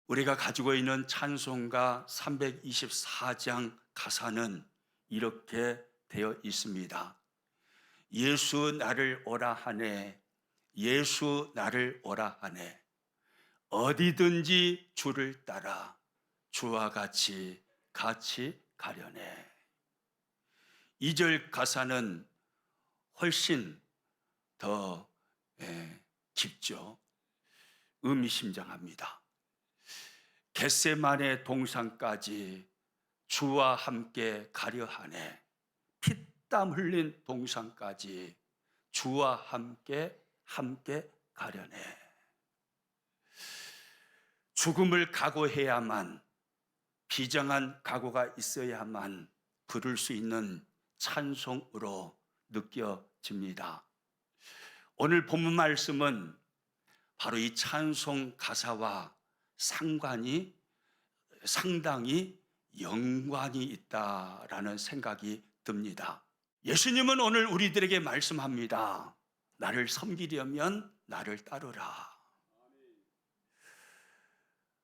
우리가 가지고 있는 찬송가 324장 가사는 이렇게 되어 있습니다. 예수 나를 오라 하네, 예수 나를 오라 하네, 어디든지 주를 따라 주와 같이 가려네. 2절 가사는 훨씬 더 깊죠. 의미심장합니다. 겟세마네 동산까지 주와 함께 가려 하네. 피땀 흘린 동산까지 주와 함께 가려네. 죽음을 각오해야만, 비장한 각오가 있어야만 부를 수 있는 찬송으로 느껴집니다. 오늘 본문 말씀은 바로 이 찬송 가사와 상당히 연관이 있다라는 생각이 듭니다. 예수님은 오늘 우리들에게 말씀합니다. 나를 섬기려면 나를 따르라.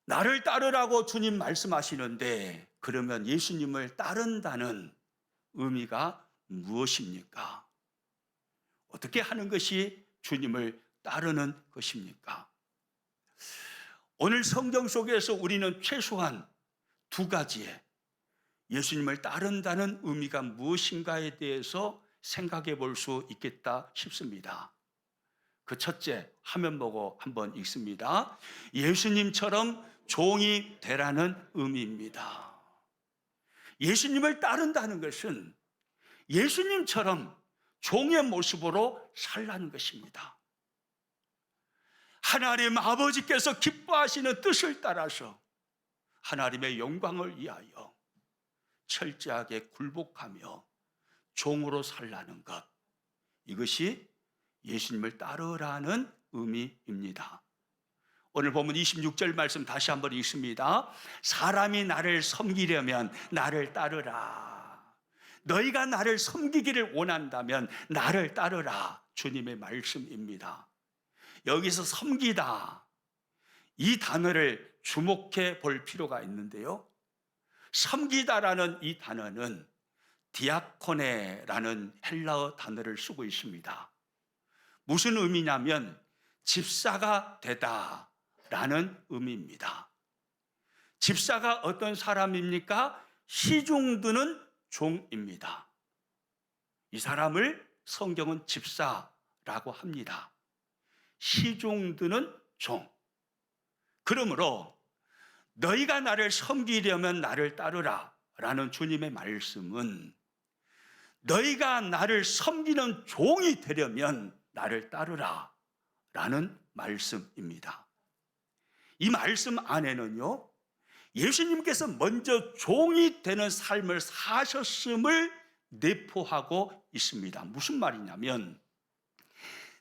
나를 따르라고 주님 말씀하시는데, 그러면 예수님을 따른다는 의미가 무엇입니까? 어떻게 하는 것이 주님을 따르는 것입니까? 오늘 성경 속에서 우리는 최소한 두 가지의 예수님을 따른다는 의미가 무엇인가에 대해서 생각해 볼 수 있겠다 싶습니다. 그 첫째, 화면 보고 한번 읽습니다. 예수님처럼 종이 되라는 의미입니다. 예수님을 따른다는 것은 예수님처럼 종의 모습으로 살라는 것입니다. 하나님 아버지께서 기뻐하시는 뜻을 따라서 하나님의 영광을 위하여 철저하게 굴복하며 종으로 살라는 것, 이것이 예수님을 따르라는 의미입니다. 오늘 보면 26절 말씀 다시 한번 읽습니다. 사람이 나를 섬기려면 나를 따르라. 너희가 나를 섬기기를 원한다면 나를 따르라. 주님의 말씀입니다. 여기서 섬기다, 이 단어를 주목해 볼 필요가 있는데요. 섬기다라는 이 단어는 디아코네라는 헬라어 단어를 쓰고 있습니다. 무슨 의미냐면 집사가 되다라는 의미입니다. 집사가 어떤 사람입니까? 시중 드는 종입니다. 이 사람을 성경은 집사라고 합니다. 시중 드는 종. 그러므로 너희가 나를 섬기려면 나를 따르라 라는 주님의 말씀은 너희가 나를 섬기는 종이 되려면 나를 따르라 라는 말씀입니다. 이 말씀 안에는요, 예수님께서 먼저 종이 되는 삶을 사셨음을 내포하고 있습니다. 무슨 말이냐면,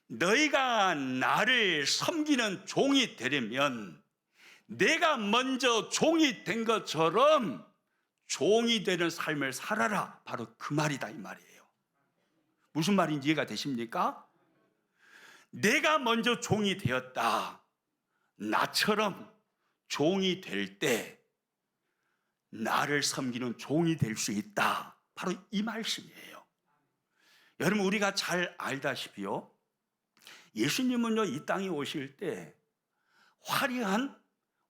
너희가 나를 섬기는 종이 되려면 내가 먼저 종이 된 것처럼 종이 되는 삶을 살아라. 바로 그 말이다, 이 말이에요. 무슨 말인지 이해가 되십니까? 내가 먼저 종이 되었다. 나처럼 종이 될 때 나를 섬기는 종이 될 수 있다. 바로 이 말씀이에요. 여러분, 우리가 잘 알다시피요, 예수님은요, 이 땅에 오실 때 화려한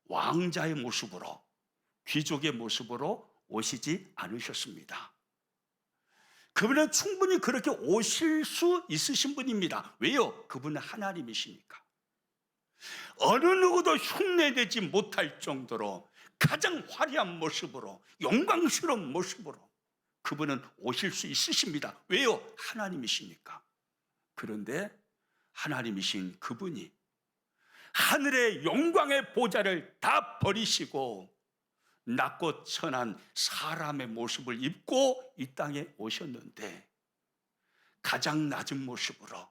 왕자의 모습으로, 귀족의 모습으로 오시지 않으셨습니다. 그분은 충분히 그렇게 오실 수 있으신 분입니다. 왜요? 그분은 하나님이시니까. 어느 누구도 흉내내지 못할 정도로 가장 화려한 모습으로, 영광스러운 모습으로 그분은 오실 수 있으십니다. 왜요? 하나님이시니까. 그런데 하나님이신 그분이 하늘의 영광의 보좌를 다 버리시고 낮고 천한 사람의 모습을 입고 이 땅에 오셨는데, 가장 낮은 모습으로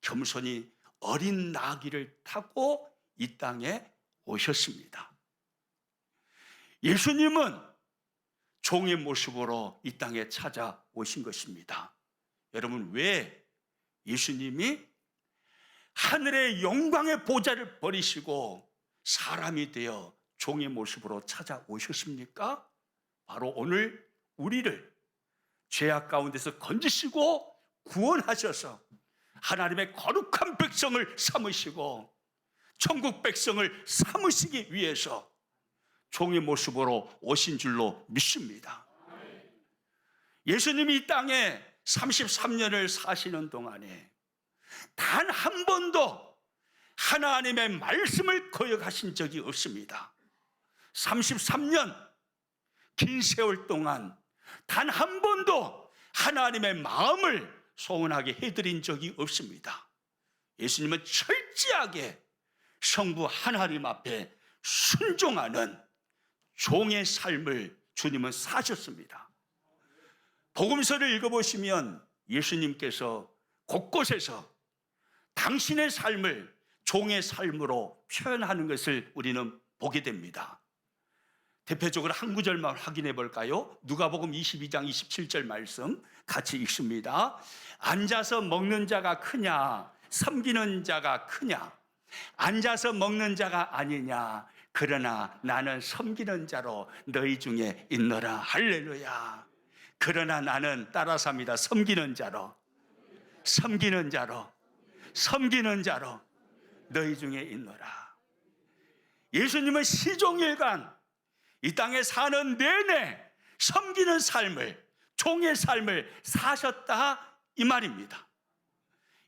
겸손히 어린 나귀를 타고 이 땅에 오셨습니다. 예수님은 종의 모습으로 이 땅에 찾아오신 것입니다. 여러분, 왜 예수님이 하늘의 영광의 보좌를 버리시고 사람이 되어 종의 모습으로 찾아오셨습니까? 바로 오늘 우리를 죄악 가운데서 건지시고 구원하셔서 하나님의 거룩한 백성을 삼으시고 천국 백성을 삼으시기 위해서 종의 모습으로 오신 줄로 믿습니다. 예수님이 이 땅에 33년을 사시는 동안에 단 한 번도 하나님의 말씀을 거역하신 적이 없습니다. 33년 긴 세월 동안 단 한 번도 하나님의 마음을 소원하게 해드린 적이 없습니다. 예수님은 철저하게 성부 하나님 앞에 순종하는 종의 삶을 주님은 사셨습니다. 복음서를 읽어보시면 예수님께서 곳곳에서 당신의 삶을 종의 삶으로 표현하는 것을 우리는 보게 됩니다. 대표적으로 한 구절만 확인해 볼까요? 누가복음 22장 27절 말씀 같이 읽습니다. 앉아서 먹는 자가 크냐 섬기는 자가 크냐? 앉아서 먹는 자가 아니냐? 그러나 나는 섬기는 자로 너희 중에 있노라. 할렐루야. 그러나 나는 따라서 합니다. 섬기는 자로 너희 중에 있노라. 예수님은 시종일관 이 땅에 사는 내내 섬기는 삶을, 종의 삶을 사셨다 이 말입니다.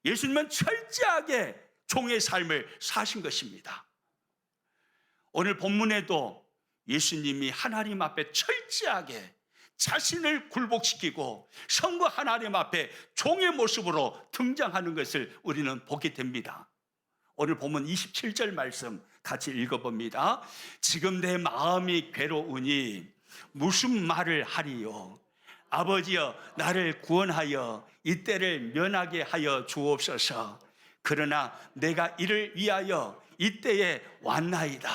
예수님은 철저하게 종의 삶을 사신 것입니다. 오늘 본문에도 예수님이 하나님 앞에 철저하게 자신을 굴복시키고 성부 하나님 앞에 종의 모습으로 등장하는 것을 우리는 보게 됩니다. 오늘 본문 27절 말씀 같이 읽어봅니다. 지금 내 마음이 괴로우니 무슨 말을 하리요? 아버지여 나를 구원하여 이때를 면하게 하여 주옵소서. 그러나 내가 이를 위하여 이때에 왔나이다.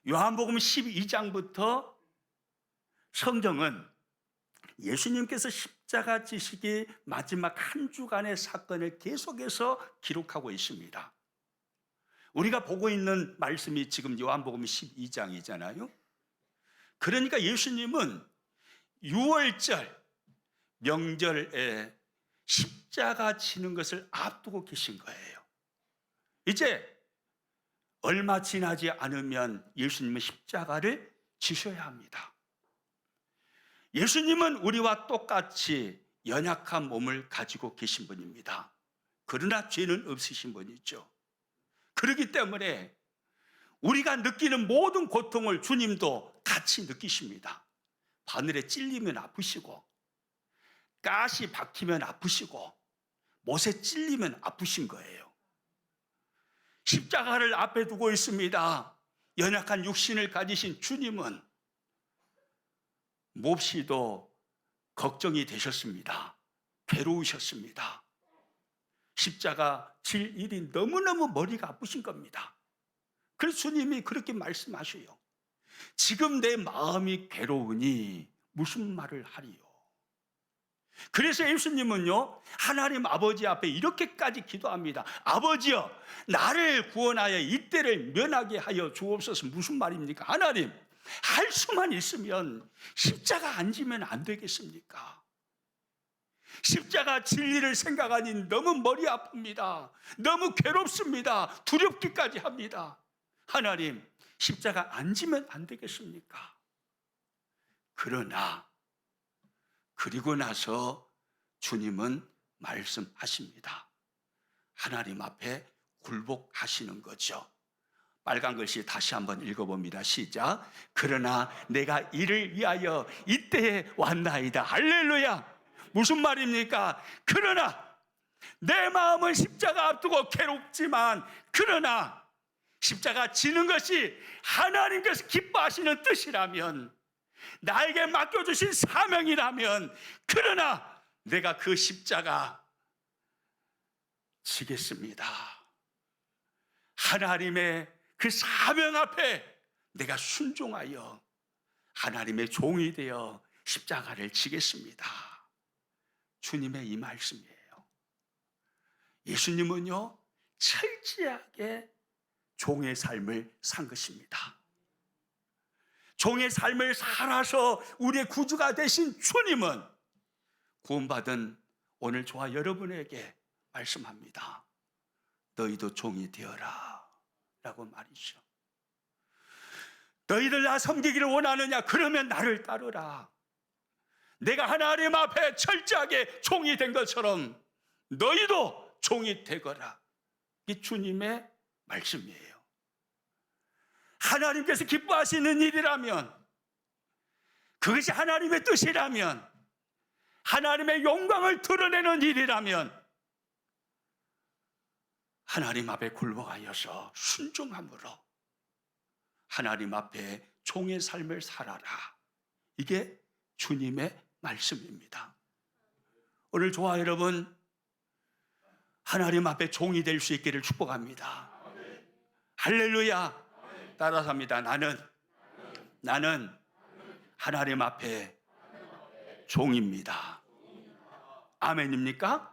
요한복음 12장부터 성경은 예수님께서 십자가 지시기 마지막 한 주간의 사건을 계속해서 기록하고 있습니다. 우리가 보고 있는 말씀이 지금 요한복음 12장이잖아요. 그러니까 예수님은 6월절 명절에 십자가 지는 것을 앞두고 계신 거예요. 이제 얼마 지나지 않으면 예수님은 십자가를 지셔야 합니다. 예수님은 우리와 똑같이 연약한 몸을 가지고 계신 분입니다. 그러나 죄는 없으신 분이죠. 그렇기 때문에 우리가 느끼는 모든 고통을 주님도 같이 느끼십니다. 바늘에 찔리면 아프시고 가시 박히면 아프시고 못에 찔리면 아프신 거예요. 십자가를 앞에 두고 있습니다. 연약한 육신을 가지신 주님은 몹시도 걱정이 되셨습니다. 괴로우셨습니다. 십자가 질 일이 너무너무 머리가 아프신 겁니다. 그래서 주님이 그렇게 말씀하셔요. 지금 내 마음이 괴로우니 무슨 말을 하리요? 그래서 예수님은요 하나님 아버지 앞에 이렇게까지 기도합니다. 아버지여 나를 구원하여 이때를 면하게 하여 주옵소서. 무슨 말입니까? 하나님 할 수만 있으면 십자가 안 지면 안 되겠습니까? 십자가 진리를 생각하니 너무 머리 아픕니다. 너무 괴롭습니다. 두렵기까지 합니다. 하나님 십자가 안 지면 안 되겠습니까? 그러나 그리고 나서 주님은 말씀하십니다. 하나님 앞에 굴복하시는 거죠. 빨간 글씨 다시 한번 읽어봅니다. 시작. 그러나 내가 이를 위하여 이때에 왔나이다. 할렐루야. 무슨 말입니까? 그러나 내 마음은 십자가 앞두고 괴롭지만 그러나 십자가 지는 것이 하나님께서 기뻐하시는 뜻이라면 나에게 맡겨주신 사명이라면 그러나 내가 그 십자가 지겠습니다. 하나님의 그 사명 앞에 내가 순종하여 하나님의 종이 되어 십자가를 지겠습니다. 주님의 이 말씀이에요. 예수님은요 철저하게 종의 삶을 산 것입니다. 종의 삶을 살아서 우리의 구주가 되신 주님은 구원받은 오늘 저와 여러분에게 말씀합니다. 너희도 종이 되어라 라고 말이죠. 너희들 나 섬기기를 원하느냐? 그러면 나를 따르라. 내가 하나님 앞에 철저하게 종이 된 것처럼 너희도 종이 되거라. 이 주님의 말씀이에요. 하나님께서 기뻐하시는 일이라면, 그것이 하나님의 뜻이라면, 하나님의 영광을 드러내는 일이라면 하나님 앞에 굴복하여서 순종함으로 하나님 앞에 종의 삶을 살아라. 이게 주님의 말씀입니다. 오늘 저와 여러분 하나님 앞에 종이 될 수 있기를 축복합니다. 할렐루야. 따라서 합니다. 나는 하나님 앞에 종입니다. 아멘입니까?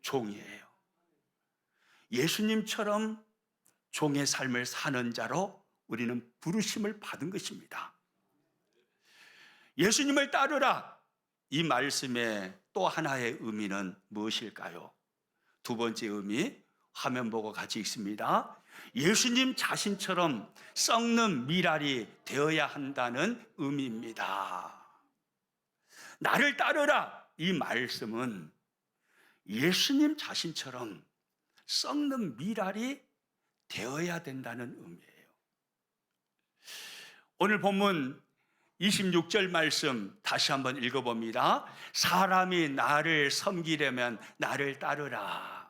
종이에요. 예수님처럼 종의 삶을 사는 자로 우리는 부르심을 받은 것입니다. 예수님을 따르라. 이 말씀의 또 하나의 의미는 무엇일까요? 두 번째 의미, 화면 보고 같이 읽습니다. 예수님 자신처럼 썩는 미랄이 되어야 한다는 의미입니다. 나를 따르라. 이 말씀은 예수님 자신처럼 썩는 미랄이 되어야 된다는 의미예요. 오늘 본문 26절 말씀 다시 한번 읽어봅니다. 사람이 나를 섬기려면 나를 따르라.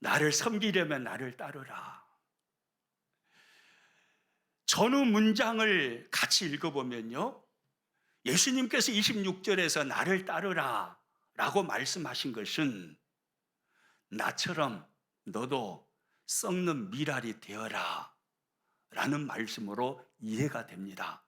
나를 섬기려면 나를 따르라. 전후 문장을 같이 읽어보면요, 예수님께서 26절에서 나를 따르라 라고 말씀하신 것은 나처럼 너도 썩는 미랄이 되어라 라는 말씀으로 이해가 됩니다.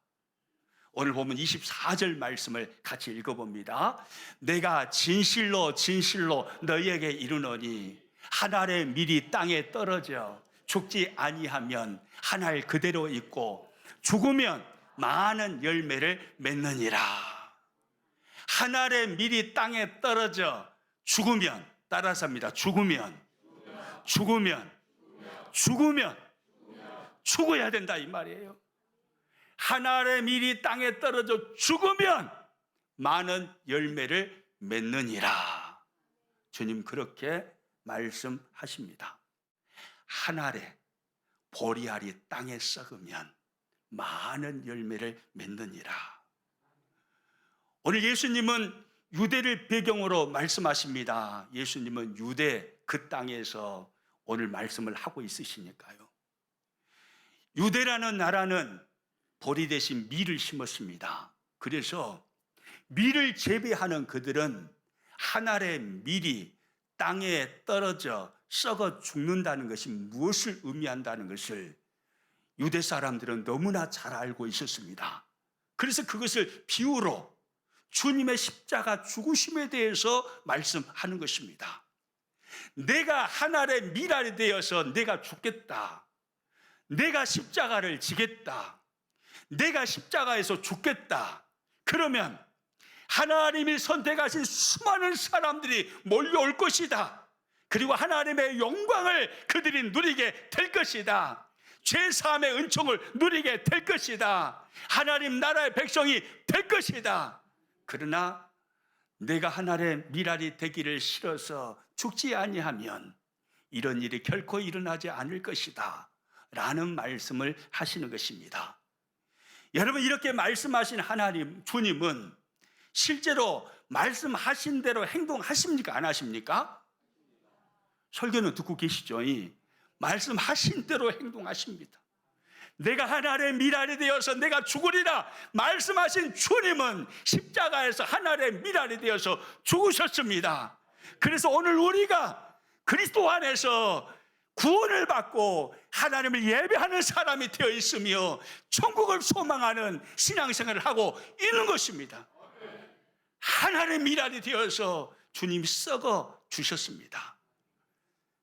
오늘 보면 24절 말씀을 같이 읽어봅니다. 내가 진실로 진실로 너희에게 이르노니 한 알의 밀이 땅에 떨어져 죽지 아니하면 한 알 그대로 있고 죽으면 많은 열매를 맺느니라. 한 알의 밀이 땅에 떨어져 죽으면, 따라서 합니다. 죽으면 죽어야 된다 이 말이에요. 한 알의 밀이 땅에 떨어져 죽으면 많은 열매를 맺느니라. 주님 그렇게 말씀하십니다. 한 알의 보리알이 땅에 썩으면 많은 열매를 맺느니라. 오늘 예수님은 유대를 배경으로 말씀하십니다. 예수님은 유대 그 땅에서 오늘 말씀을 하고 있으시니까요. 유대라는 나라는 보리 대신 밀을 심었습니다. 그래서 밀을 재배하는 그들은 한 알의 밀이 땅에 떨어져 썩어 죽는다는 것이 무엇을 의미한다는 것을 유대 사람들은 너무나 잘 알고 있었습니다. 그래서 그것을 비유로 주님의 십자가 죽으심에 대해서 말씀하는 것입니다. 내가 한 알의 밀알이 되어서 내가 죽겠다. 내가 십자가를 지겠다. 내가 십자가에서 죽겠다. 그러면 하나님이 선택하신 수많은 사람들이 몰려올 것이다. 그리고 하나님의 영광을 그들이 누리게 될 것이다. 죄사함의 은총을 누리게 될 것이다. 하나님 나라의 백성이 될 것이다. 그러나 내가 하나님의 미랄이 되기를 싫어서 죽지 아니하면 이런 일이 결코 일어나지 않을 것이다 라는 말씀을 하시는 것입니다. 여러분, 이렇게 말씀하신 하나님 주님은 실제로 말씀하신 대로 행동하십니까? 안 하십니까? 설교는 듣고 계시죠? 말씀하신 대로 행동하십니다. 내가 하나님의 미랄이 되어서 내가 죽으리라 말씀하신 주님은 십자가에서 하나님의 미랄이 되어서 죽으셨습니다. 그래서 오늘 우리가 그리스도 안에서 구원을 받고 하나님을 예배하는 사람이 되어 있으며 천국을 소망하는 신앙생활을 하고 있는 것입니다. 하나님의 미랄이 되어서 주님이 썩어 주셨습니다.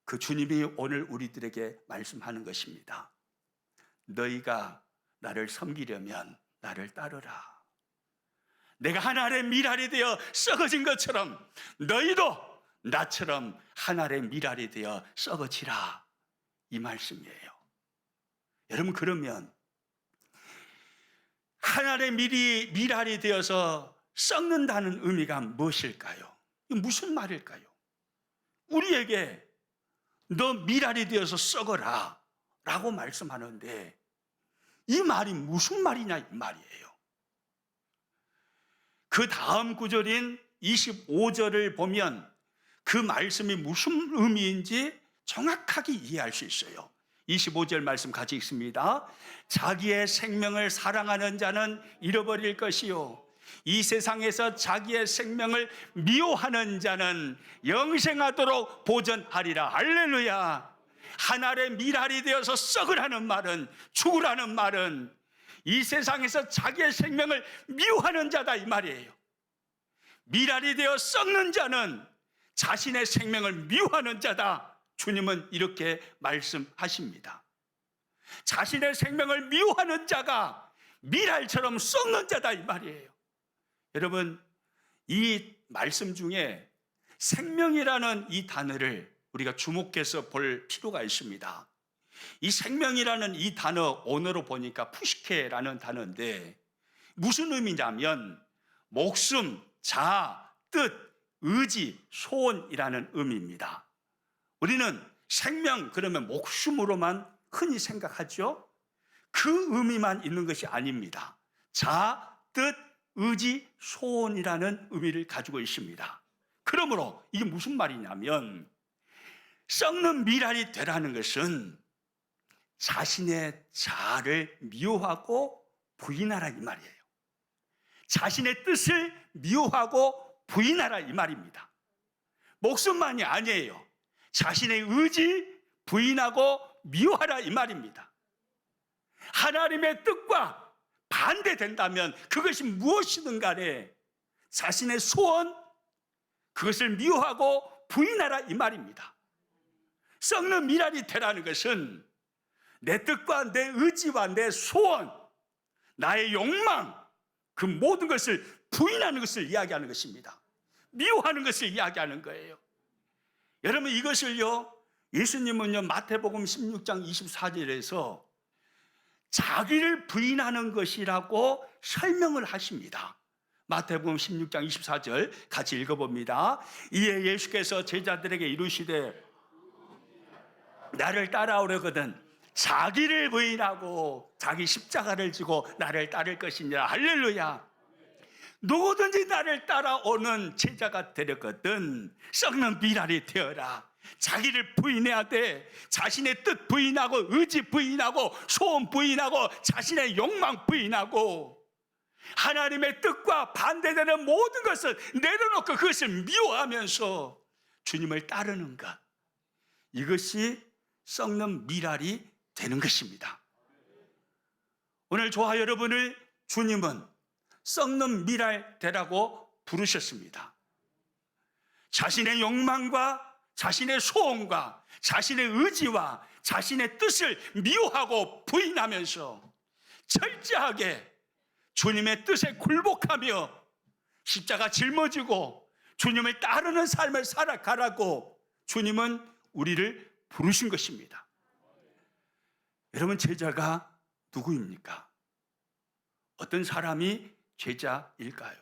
그 주님이 오늘 우리들에게 말씀하는 것입니다. 너희가 나를 섬기려면 나를 따르라. 내가 하늘의 밀알이 되어 썩어진 것처럼 너희도 나처럼 하늘의 밀알이 되어 썩어지라, 이 말씀이에요. 여러분, 그러면 하늘의 밀알이 되어서 썩는다는 의미가 무엇일까요? 무슨 말일까요? 우리에게 너 밀알이 되어서 썩어라 라고 말씀하는데 이 말이 무슨 말이냐, 이 말이에요. 그 다음 구절인 25절을 보면 그 말씀이 무슨 의미인지 정확하게 이해할 수 있어요. 25절 말씀 같이 읽습니다. 자기의 생명을 사랑하는 자는 잃어버릴 것이요, 이 세상에서 자기의 생명을 미워하는 자는 영생하도록 보전하리라. 할렐루야. 하늘의 밀알이 되어서 썩으라는 말은, 죽으라는 말은 이 세상에서 자기의 생명을 미워하는 자다, 이 말이에요. 밀알이 되어 썩는 자는 자신의 생명을 미워하는 자다. 주님은 이렇게 말씀하십니다. 자신의 생명을 미워하는 자가 밀알처럼 썩는 자다, 이 말이에요. 여러분, 이 말씀 중에 생명이라는 이 단어를 우리가 주목해서 볼 필요가 있습니다. 이 생명이라는 이 단어 언어로 보니까 푸시케라는 단어인데 무슨 의미냐면 목숨, 자아, 뜻, 의지, 소원이라는 의미입니다. 우리는 생명 그러면 목숨으로만 흔히 생각하죠. 그 의미만 있는 것이 아닙니다. 자아, 뜻, 의지, 소원이라는 의미를 가지고 있습니다. 그러므로 이게 무슨 말이냐면 썩는 밀알이 되라는 것은 자신의 자아를 미워하고 부인하라, 이 말이에요. 자신의 뜻을 미워하고 부인하라, 이 말입니다. 목숨만이 아니에요. 자신의 의지 부인하고 미워하라, 이 말입니다. 하나님의 뜻과 반대된다면 그것이 무엇이든 간에 자신의 소원, 그것을 미워하고 부인하라, 이 말입니다. 썩는 밀알이 되라는 것은 내 뜻과 내 의지와 내 소원, 나의 욕망, 그 모든 것을 부인하는 것을 이야기하는 것입니다. 미워하는 것을 이야기하는 거예요. 여러분, 이것을요, 예수님은요, 마태복음 16장 24절에서 자기를 부인하는 것이라고 설명을 하십니다. 마태복음 16장 24절 같이 읽어봅니다. 이에 예수께서 제자들에게 이르시되 나를 따라오려거든 자기를 부인하고 자기 십자가를 지고 나를 따를 것이니라. 할렐루야. 누구든지 나를 따라오는 제자가 되려거든 썩는 밀알이 되어라. 자기를 부인해야 돼. 자신의 뜻 부인하고 의지 부인하고 소원 부인하고 자신의 욕망 부인하고 하나님의 뜻과 반대되는 모든 것을 내려놓고 그것을 미워하면서 주님을 따르는 것, 이것이 썩는 밀알이 되는 것입니다. 오늘 저와 여러분을 주님은 썩는 밀알 되라고 부르셨습니다. 자신의 욕망과 자신의 소원과 자신의 의지와 자신의 뜻을 미워하고 부인하면서 철저하게 주님의 뜻에 굴복하며 십자가 짊어지고 주님을 따르는 삶을 살아가라고 주님은 우리를 부르신 것입니다. 여러분, 제자가 누구입니까? 어떤 사람이 제자일까요?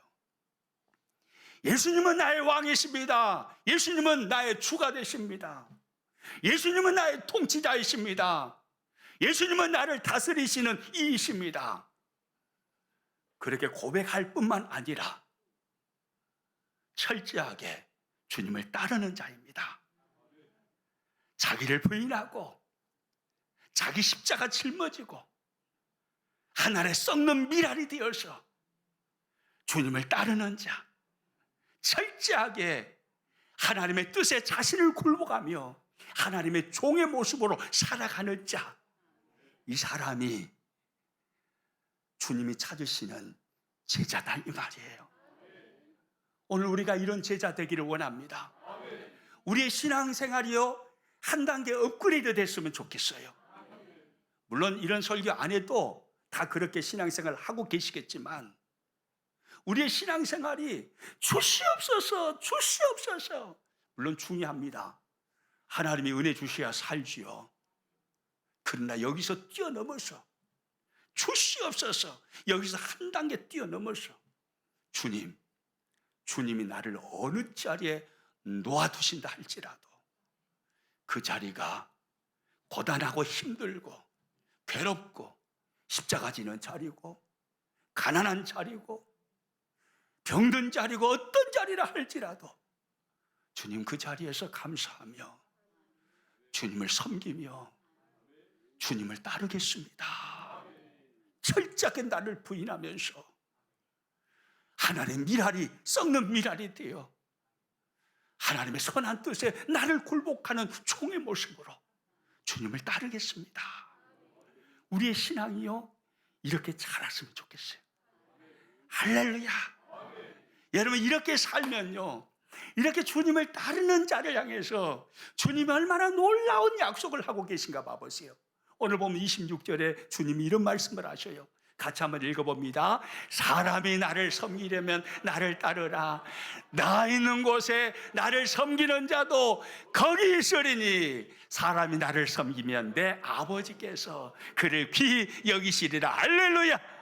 예수님은 나의 왕이십니다. 예수님은 나의 주가 되십니다. 예수님은 나의 통치자이십니다. 예수님은 나를 다스리시는 이이십니다. 그렇게 고백할 뿐만 아니라 철저하게 주님을 따르는 자입니다. 자기를 부인하고 자기 십자가 짊어지고 하늘에 썩는 밀알이 되어서 주님을 따르는 자, 철저하게 하나님의 뜻에 자신을 굴복하며 하나님의 종의 모습으로 살아가는 자, 이 사람이 주님이 찾으시는 제자다, 이 말이에요. 오늘 우리가 이런 제자 되기를 원합니다. 우리의 신앙생활이요, 한 단계 업그레이드 됐으면 좋겠어요. 물론 이런 설교 안 해도 다 그렇게 신앙생활을 하고 계시겠지만 우리의 신앙생활이 주시옵소서 주시옵소서, 물론 중요합니다. 하나님이 은혜 주셔야 살지요. 그러나 여기서 뛰어넘어서 주시옵소서, 여기서 한 단계 뛰어넘어서 주님이 나를 어느 자리에 놓아두신다 할지라도 그 자리가 고단하고 힘들고 괴롭고 십자가 지는 자리고 가난한 자리고 병든 자리고 어떤 자리라 할지라도 주님 그 자리에서 감사하며 주님을 섬기며 주님을 따르겠습니다. 철저하게 나를 부인하면서 하나님의 미랄이 썩는 미랄이 되어 하나님의 선한 뜻에 나를 굴복하는 종의 모습으로 주님을 따르겠습니다. 우리의 신앙이요 이렇게 자랐으면 좋겠어요. 할렐루야. 여러분 이렇게 살면요, 이렇게 주님을 따르는 자를 향해서 주님이 얼마나 놀라운 약속을 하고 계신가 봐보세요. 오늘 보면 26절에 주님이 이런 말씀을 하셔요. 같이 한번 읽어봅니다. 사람이 나를 섬기려면 나를 따르라. 나 있는 곳에 나를 섬기는 자도 거기 있으리니 사람이 나를 섬기면 내 아버지께서 그를 귀히 여기시리라. 할렐루야.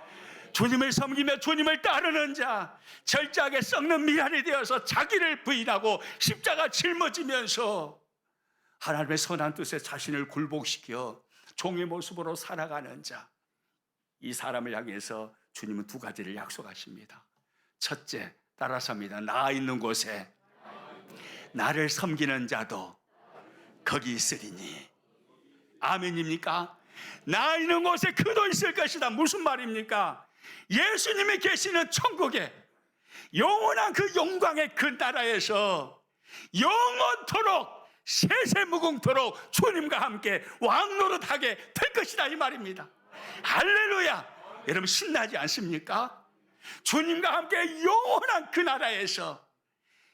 주님을 섬기며 주님을 따르는 자, 철저하게 썩는 미랄이 되어서 자기를 부인하고 십자가 짊어지면서 하나님의 선한 뜻에 자신을 굴복시켜 종의 모습으로 살아가는 자, 이 사람을 향해서 주님은 두 가지를 약속하십니다. 첫째, 따라서 합니다. 나 있는 곳에 나를 섬기는 자도 거기 있으리니. 아멘입니까? 나 있는 곳에 그도 있을 것이다. 무슨 말입니까? 예수님이 계시는 천국에, 영원한 그 영광의 그 나라에서 영원토록 세세무궁토록 주님과 함께 왕노릇하게 될 것이다, 이 말입니다. 할렐루야. 여러분 신나지 않습니까? 주님과 함께 영원한 그 나라에서,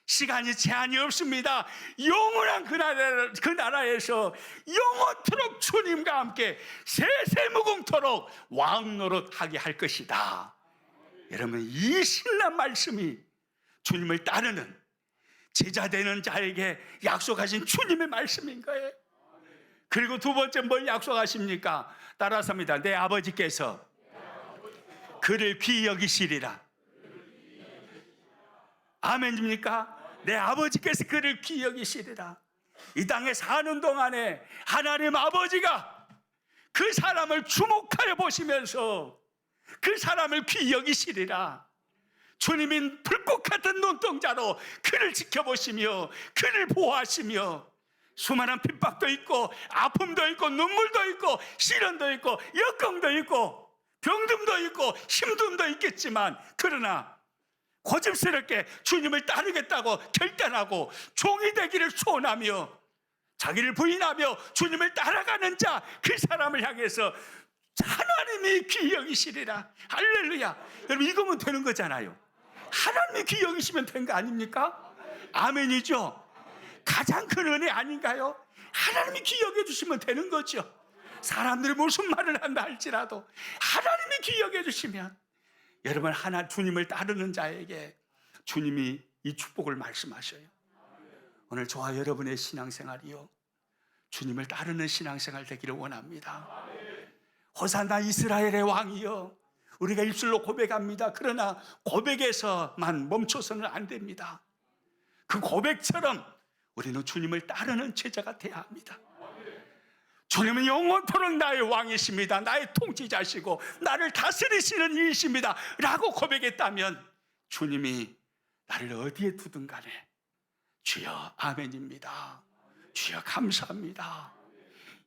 시간이 제한이 없습니다. 영원한 그 나라에서 영원토록 주님과 함께 세세무궁토록 왕노릇하게 할 것이다. 여러분 이 신난 말씀이 주님을 따르는 제자 되는 자에게 약속하신 주님의 말씀인 거예요. 그리고 두 번째 뭘 약속하십니까? 따라서 합니다. 내 아버지께서 그를 귀히 여기시리라. 아멘입니까? 내 아버지께서 그를 귀히 여기시리라. 이 땅에 사는 동안에 하나님 아버지가 그 사람을 주목하여 보시면서 그 사람을 귀히 여기시리라. 주님이 불꽃 같은 눈동자로 그를 지켜보시며 그를 보호하시며 수많은 핍박도 있고 아픔도 있고 눈물도 있고 시련도 있고 역경도 있고 병듦도 있고 힘듦도 있겠지만, 그러나 고집스럽게 주님을 따르겠다고 결단하고 종이 되기를 소원하며 자기를 부인하며 주님을 따라가는 자, 그 사람을 향해서 하나님이 귀히 여기시리라. 할렐루야. 여러분 이거면 되는 거잖아요. 하나님이 귀히 여기시면 된 거 아닙니까? 아멘이죠. 가장 큰 은혜 아닌가요? 하나님이 귀히 여겨주시면 되는 거죠. 사람들이 무슨 말을 한다 할지라도 하나님이 귀히 여겨주시면, 여러분 주님을 따르는 자에게 주님이 이 축복을 말씀하셔요. 오늘 저와 여러분의 신앙생활이요, 주님을 따르는 신앙생활 되기를 원합니다. 호산나 이스라엘의 왕이요, 우리가 입술로 고백합니다. 그러나 고백에서만 멈춰서는 안 됩니다. 그 고백처럼 우리는 주님을 따르는 제자가 되어야 합니다. 주님은 영원토록 나의 왕이십니다. 나의 통치자시고 나를 다스리시는 이이십니다 라고 고백했다면 주님이 나를 어디에 두든 간에 주여 아멘입니다. 주여 감사합니다.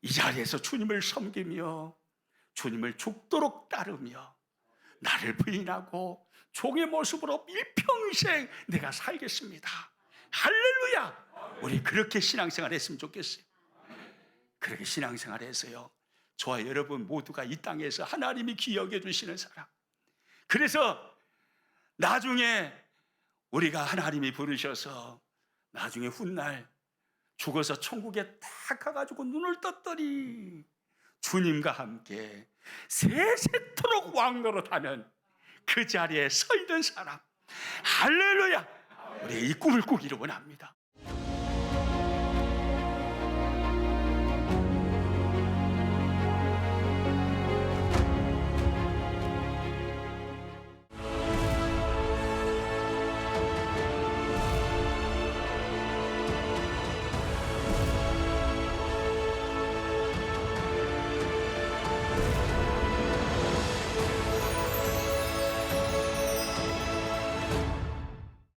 이 자리에서 주님을 섬기며 주님을 죽도록 따르며 나를 부인하고 종의 모습으로 일평생 내가 살겠습니다. 할렐루야. 우리 그렇게 신앙생활 했으면 좋겠어요. 그렇게 신앙생활 해서요, 저와 여러분 모두가 이 땅에서 하나님이 귀히 여겨주시는 사람, 그래서 나중에 우리가 하나님이 부르셔서 나중에 훗날 죽어서 천국에 딱 가가지고 눈을 떴더니 주님과 함께 세세토록 왕노릇하는 그 자리에 서 있는 사람, 할렐루야! 우리 이 꿈을 꾸기를 원합니다.